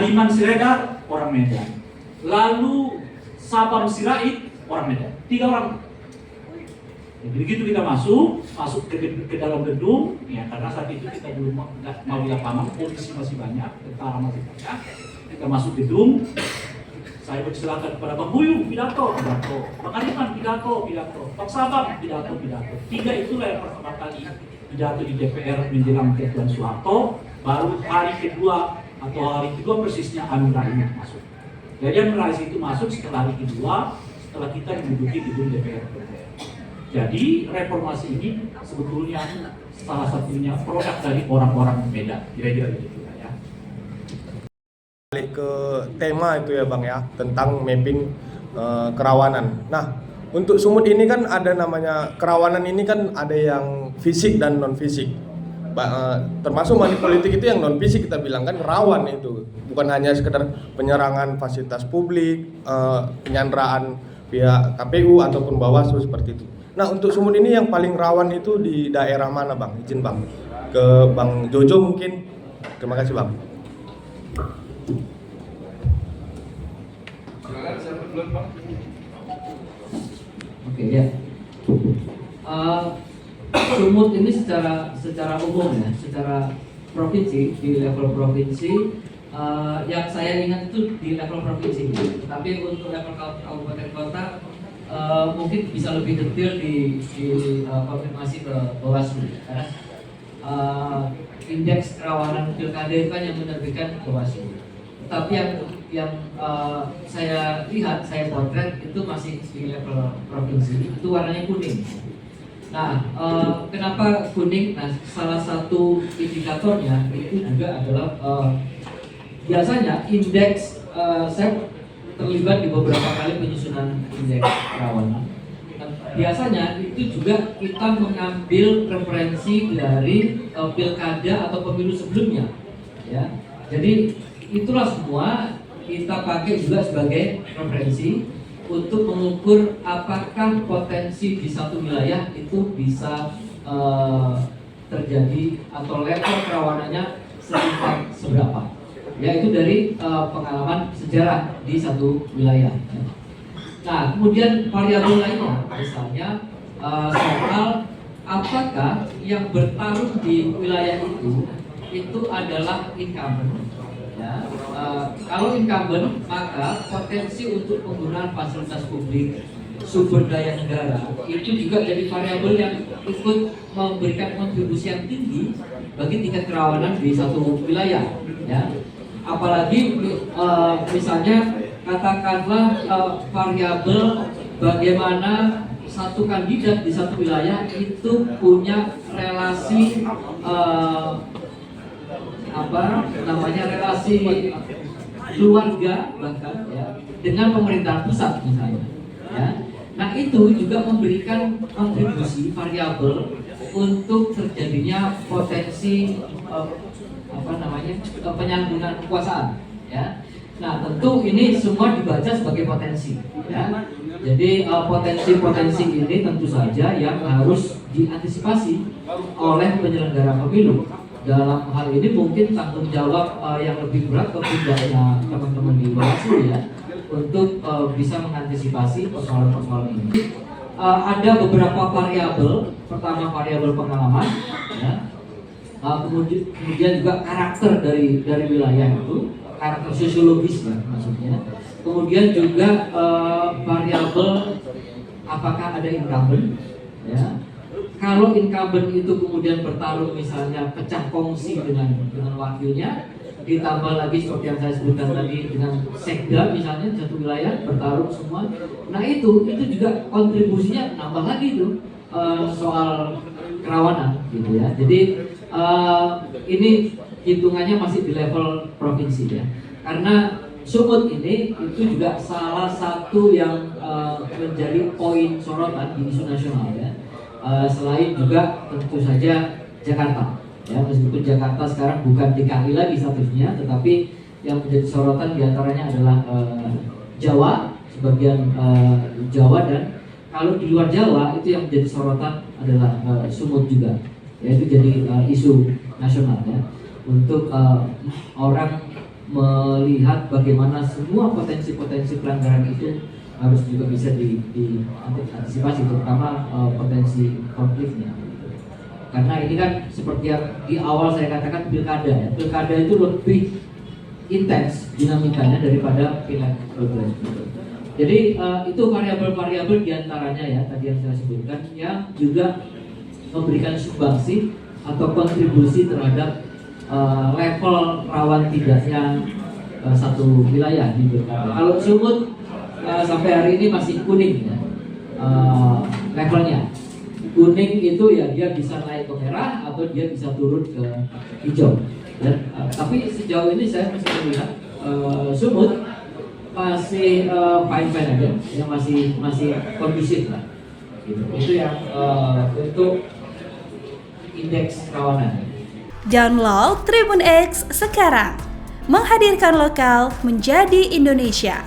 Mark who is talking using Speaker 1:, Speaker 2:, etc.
Speaker 1: Aliman Siregar orang Medan, lalu Sabang Sirait orang Medan, 3 orang. Jadi begitu kita masuk ke dalam gedung, ya karena saat itu kita belum mau di lapangan, polisi masih banyak, tentara masih banyak. Kita masuk gedung, saya bersilakan kepada Bang Buyung, pidato, Bang Aliman, pidato, Bang Sabang, pidato. 3 itulah yang pertama kali pidato di DPR menjelang Tuan Soeharto. Baru hari kedua persisnya Amin Rais masuk. Jadi Amin Rais itu masuk setelah hari kedua, setelah kita menduduki gedung DPR. Jadi reformasi ini sebetulnya salah satunya produk dari orang-orang Medan, kira-kira begitu ya.
Speaker 2: Balik ke tema itu ya Bang ya, tentang mapping kerawanan. Nah, untuk Sumut ini kan ada namanya kerawanan ini kan ada yang fisik dan non fisik. Termasuk money politik itu yang non fisik kita bilang kan rawan itu, bukan hanya sekedar penyerangan fasilitas publik, penyanderaan pihak KPU ataupun Bawaslu seperti itu. Nah, untuk Sumut ini yang paling rawan itu di daerah mana Bang? Izin Bang ke Bang Jojo mungkin. Terima kasih Bang.
Speaker 3: Oke ya. Sumut ini secara umum ya, secara provinsi, di level provinsi, yang saya ingat itu di level provinsi. Tapi untuk level kabupaten kota mungkin bisa lebih detail di konfirmasi ke Bawaslu, karena indeks kerawanan pilkada itu kan yang menerbitkan Bawaslu. Tapi yang saya lihat, saya potret itu masih di level provinsi, itu warnanya kuning. Nah, kenapa kuning? Nah, salah satu indikatornya itu juga adalah biasanya indeks saya terlibat di beberapa kali penyusunan indeks kerawanan. Biasanya itu juga kita mengambil referensi dari pilkada atau pemilu sebelumnya, ya. Jadi itulah semua kita pakai juga sebagai referensi untuk mengukur apakah potensi di satu wilayah itu bisa terjadi atau level kerawanannya seberapa. Yaitu dari pengalaman sejarah di satu wilayah. Nah, kemudian variabel lainnya, misalnya soal apakah yang bertarung di wilayah itu adalah incumbent. Ya, kalau incumbent, maka potensi untuk penggunaan fasilitas publik, sumber daya negara itu juga jadi variabel yang ikut memberikan kontribusi yang tinggi bagi tingkat kerawanan di satu wilayah. Ya. Apalagi misalnya katakanlah variabel bagaimana satu kandidat di satu wilayah itu punya relasi relasi keluarga bahkan ya dengan pemerintahan pusat misalnya. Ya. Nah, itu juga memberikan kontribusi variabel untuk terjadinya potensi penyalahgunaan kekuasaan, ya. Nah, tentu ini semua dibaca sebagai potensi, ya. Jadi potensi-potensi ini tentu saja yang harus diantisipasi oleh penyelenggara pemilu. Dalam hal ini mungkin tanggung jawab yang lebih berat ke pundaknya teman-teman di Bawaslu ya, untuk bisa mengantisipasi persoalan-persoalan ini. Ada beberapa variabel. Pertama, variabel pengalaman, ya. Kemudian juga karakter dari wilayah itu, karakter sosiologis ya maksudnya. Kemudian juga variabel apakah ada incumbent, ya. Kalau incumbent itu kemudian bertarung misalnya pecah kongsi dengan wakilnya, ditambah lagi seperti yang saya sebutkan tadi dengan sekda misalnya satu wilayah bertarung semua. Nah itu juga kontribusinya nambah lagi tuh soal kerawanan gitu ya. Jadi ini hitungannya masih di level provinsi ya. Karena Sumut ini itu juga salah satu yang menjadi poin sorotan di isu nasional ya. Selain juga tentu saja Jakarta ya, meskipun Jakarta sekarang bukan DKI lagi statusnya, tetapi yang menjadi sorotan diantaranya adalah Jawa, sebagian Jawa, dan kalau di luar Jawa itu yang menjadi sorotan adalah Sumut juga, yaitu jadi isu nasional ya, untuk orang melihat bagaimana semua potensi-potensi pelanggaran itu harus juga bisa diantisipasi, terutama potensi konfliknya. Karena ini kan seperti yang di awal saya katakan pilkada ya. Pilkada itu lebih intens dinamikanya daripada pileg pilpres. Jadi itu variabel-variabel diantaranya ya tadi yang saya sebutkan yang juga memberikan sumbangsi atau kontribusi terhadap level rawan tidaknya satu wilayah di pilkada. Kalau Sumut sampai hari ini masih kuning ya, levelnya. Kuning itu ya dia bisa naik ke merah atau dia bisa turun ke hijau. Dan, tapi sejauh ini saya masih melihat Sumut masih fine-fine aja, ya masih kondusif lah. Gitu. Itu yang untuk indeks kerawanan.
Speaker 4: Download Tribun X sekarang, menghadirkan lokal menjadi Indonesia.